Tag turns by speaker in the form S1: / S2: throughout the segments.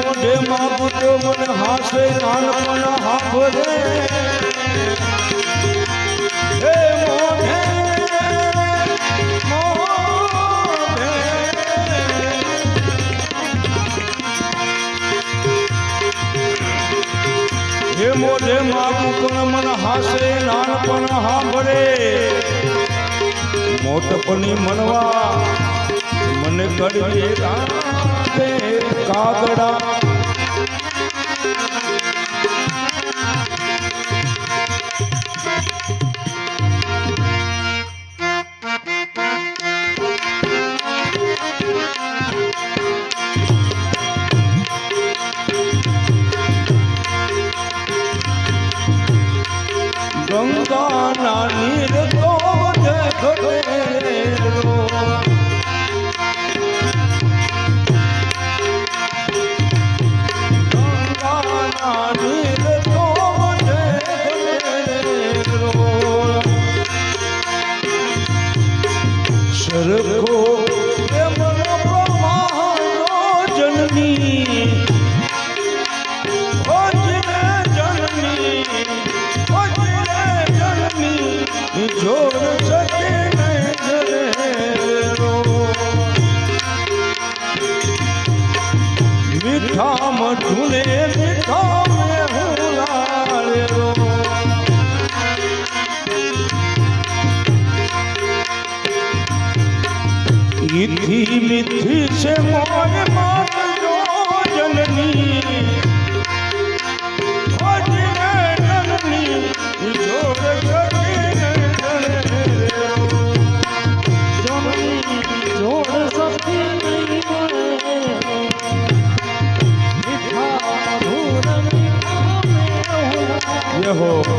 S1: મોઢે માગું તો મને હાસે નાનપણ હાભરે હે મોઢે હે મોઢે માગું પણ મને હાસે નાનપણ હાભરે મોટપની મનવા મને કડવી રાતે કાગડા ગંગાના નીર તો દેખરે ગંગાના નીર તો દેખરે સરખો પ્રેમનો પ્રવાહનો જનની જોર સકે મીઠા મઠુને મીઠા મેં હુલાડેલો ઈથી મીઠી છે મોરે માત જો જનની हो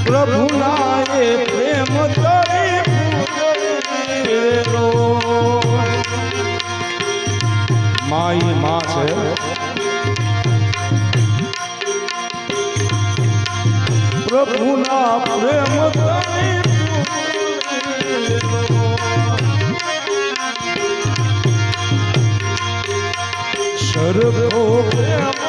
S1: प्रभु नाये प्रेम तरी फूलेलो माई माँ से प्रभु ना प्रेम तरी फूलेलो सरखो प्रेम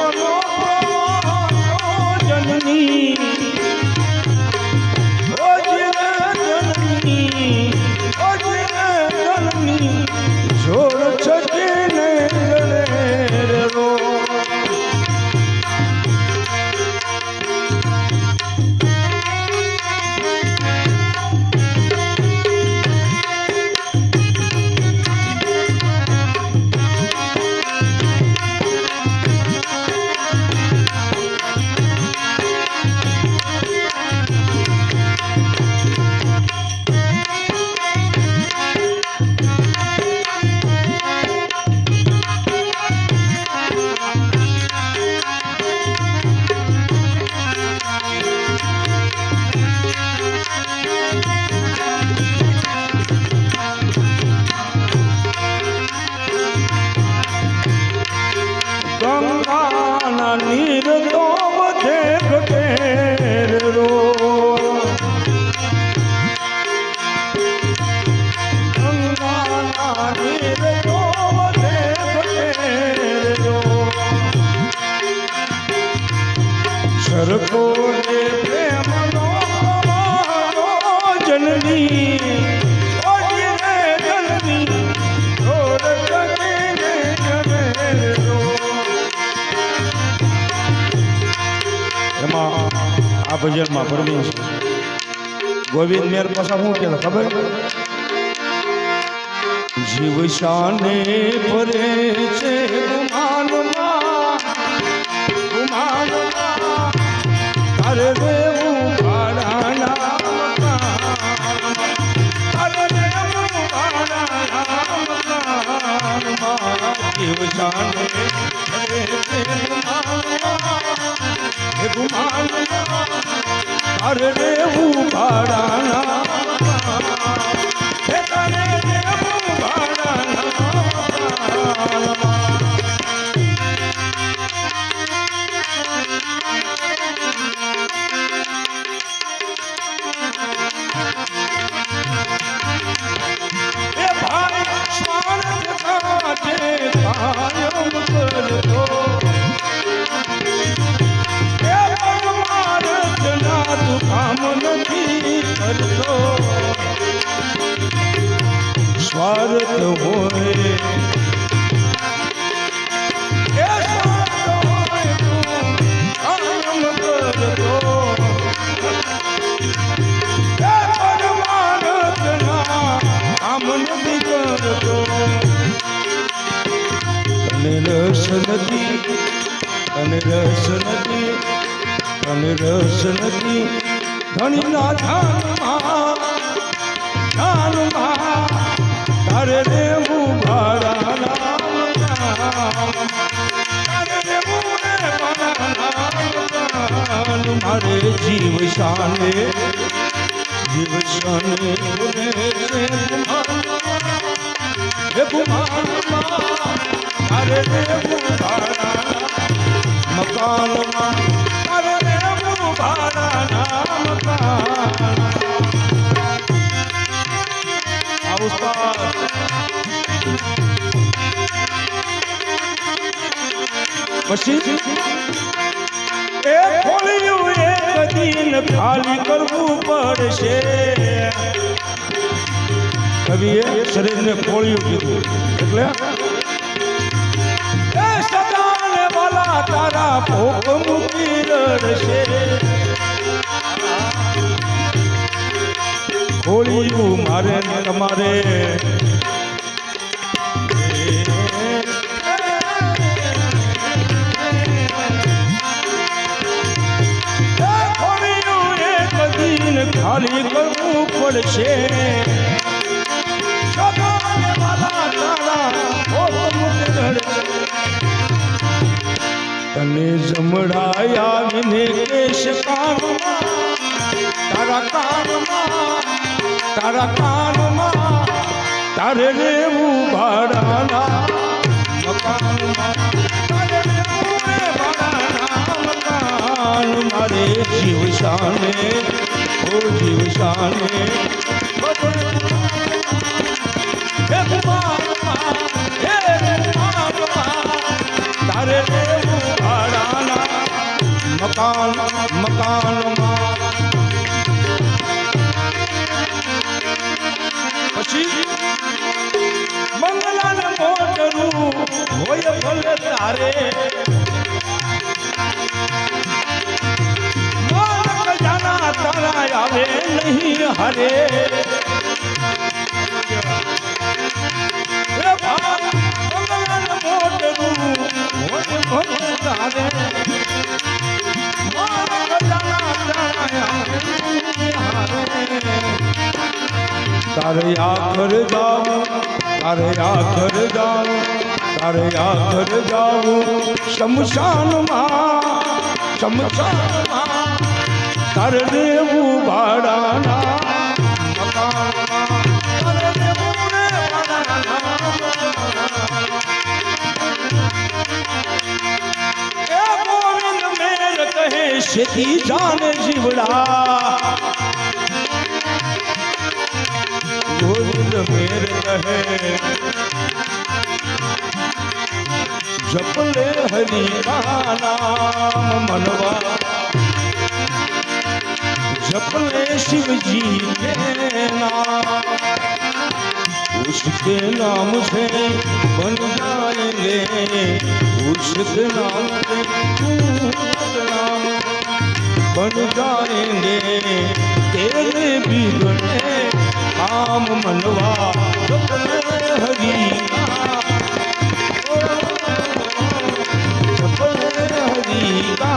S1: નીર તો બધે ઘટેરો ગંગાના નીર તો બધે ઘટેરો સરખો રે પ્રેમનો જનની આ ભજનમાં પરમેશ ગોવિંદ મેર પાછા શું કે ખબર જીવ શાને પરે છે ગુમાનમાં તારે રેવું ભાડાના તારે રેવું ભાડાના જીવ શાને પરે તારે રેવું ભાડાના તારે રેવું ભાડાના એ ભાઈ સ્વાર્થ કાજે કાયમ કરતો એ પરમાર્થના તું કામ નથી કરતો સ્વાર્થ હોય એ સ્વાર્થ હોય તું કાયમ કરતો કામ નથી કરતો તને રસ નથી તને રસ નથી તને રસ નથી ધણીના ધ્યાનમાં તારે રેવું ભાડાના તારે રેવું ભાડાના મારે જીવ શાને જીવશાને બોલે હે ગુમાનમાં તારે રેવું ભાડાના મકાનમાં તારે રેવું ભાડાના મકાન આ ઉસ્તાદ પછી એ ખોલ્યું એક દિન ખાલી કરવું પડશે કવિએ શરીરને ખોલ્યું કીધું એટલે એ સદાને વાલા તારા ભોગ મૂકી રડશે ખોલ્યું મારે ને તમારે ખાલી કરવું પડશે તને જમડાયાને કેશ કાનમાં તારા કાનમાં તારે રેવું ભાડાના મકાનમાં તારે રેવું ભાડાના મકાન મારે જીવ શાને ઓ જીવ શાને હે કુમારમાં તારે રેવું ભાડાના મકાનમાં પછી મંગલાને મોટરું હોય ભલે તારે તારા આવે નહીં હરે ભગવાન મોટરું તારે તારે આખર જાવ તારે આખર જાવ તારે આખર જાવ શમશાનમાં તારે રેવું ભાડાના મકાનમાં તારે રેવું ભાડાના એ ગોવિંદ મેર કહે શેથી જાને જીવડા ગોવિંદ મેર કહે જપલે હરિ નામ મનવા जपले शिव जी के नाम उसके नाम से बन जाएंगे उसके नाम से बन जाएंगे तेरे बिगड़े काम मनवा जपले हरि जपले हरि का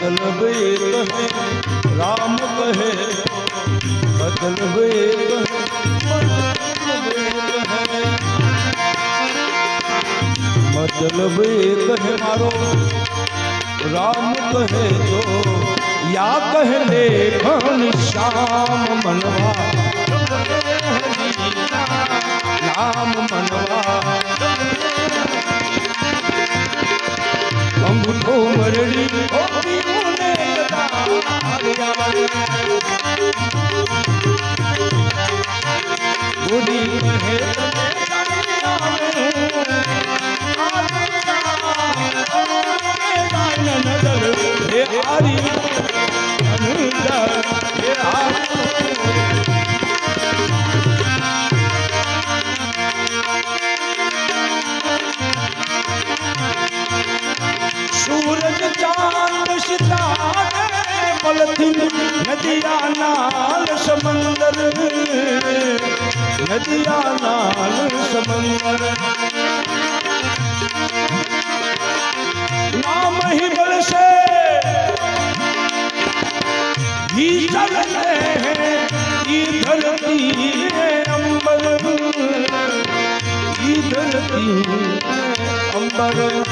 S1: मतलब एक है राम कहे मतलब एक है मतलब एक है मारो राम कहे तो या कह लेखन श्याम मनवा नाम मनवा अंगूठो मरड़ी गोरी कहे सूरज चांद सितारे पलथिन नदिया नाल समंदर नदिया नाल समंदर नाम ही बल से ही चलते हैं ये धरती है अंबर ये धरती अंबर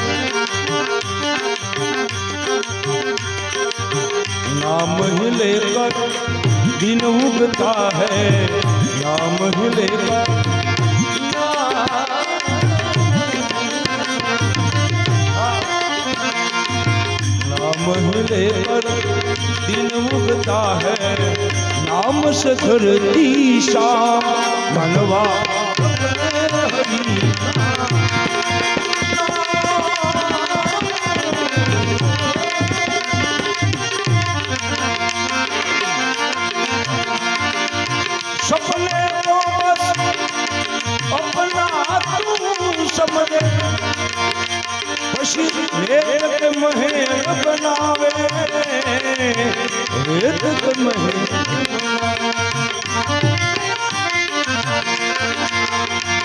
S1: नाम ही लेकर दिन उगता है नाम ही लेकर नाम ही लेकर दिन उगता है नाम से धरती शाम मनवा सपने को बस अपना तू समझे पशी रेत महल बनावे रेत महल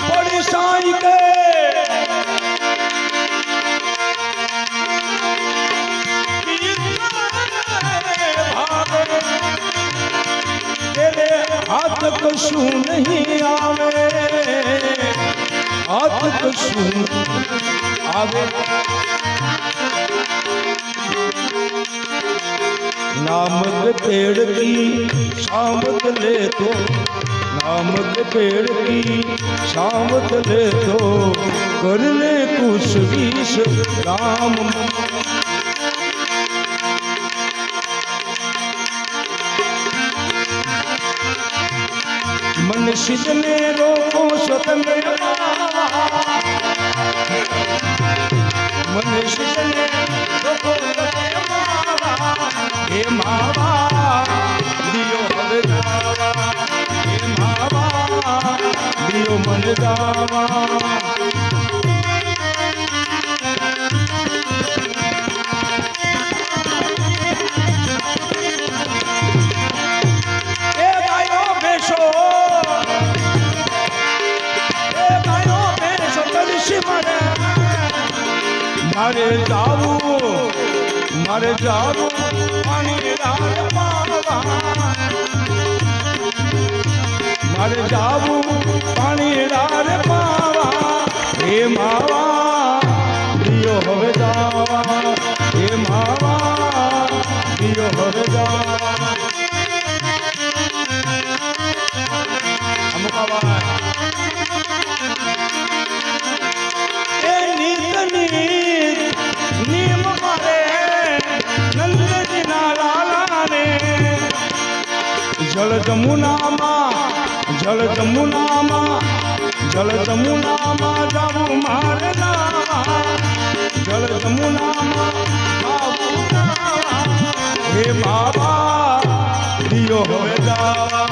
S1: बड़ी साई के हाथ कशु नहीं आवे हाथ कशु आवे नाम के पेड़ की शामत ले तो नाम के पेड़ की शामत ले तो कर ले कुछ विष राम मन सिजने रोको स्वतंत्र मन सिजने रोको हे मावा दियो हवे जावा हे मावा दियो मन जावा मारे जाऊ पानी रात पावा मारे जाऊ पानी रात पावा हे मावा दियो हवे जावा हे मावा दियो हवे जावा अमुकावा ए नीत नीम मारे जल जमुना जाऊ मारना जल जमुना हे बाबा दियो हवे जावा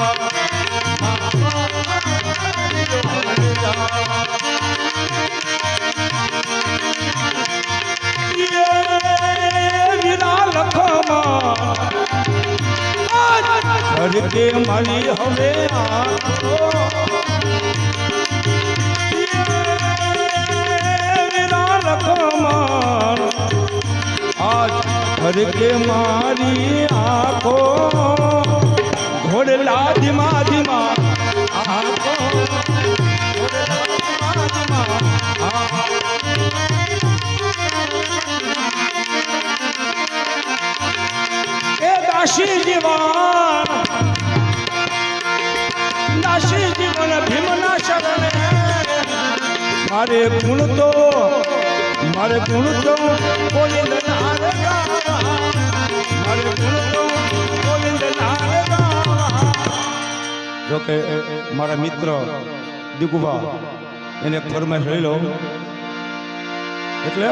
S1: ये वीरा लखमा घर के माली हवे અરે કે મારી આંખો ઘોડલા ધીમા ધીમા આંખો ઘોડલા ધીમા ધીમા એ દાસી જીવન ભીમના શરણે મારે ગુણ તો ગોવિંદ નાર ગાવા મારે ગુણ તો ગોવિંદ નાર ગાવા જો કે મારા મિત્ર દીકુભા એને ફરમાઈશ લઈ લો એટલે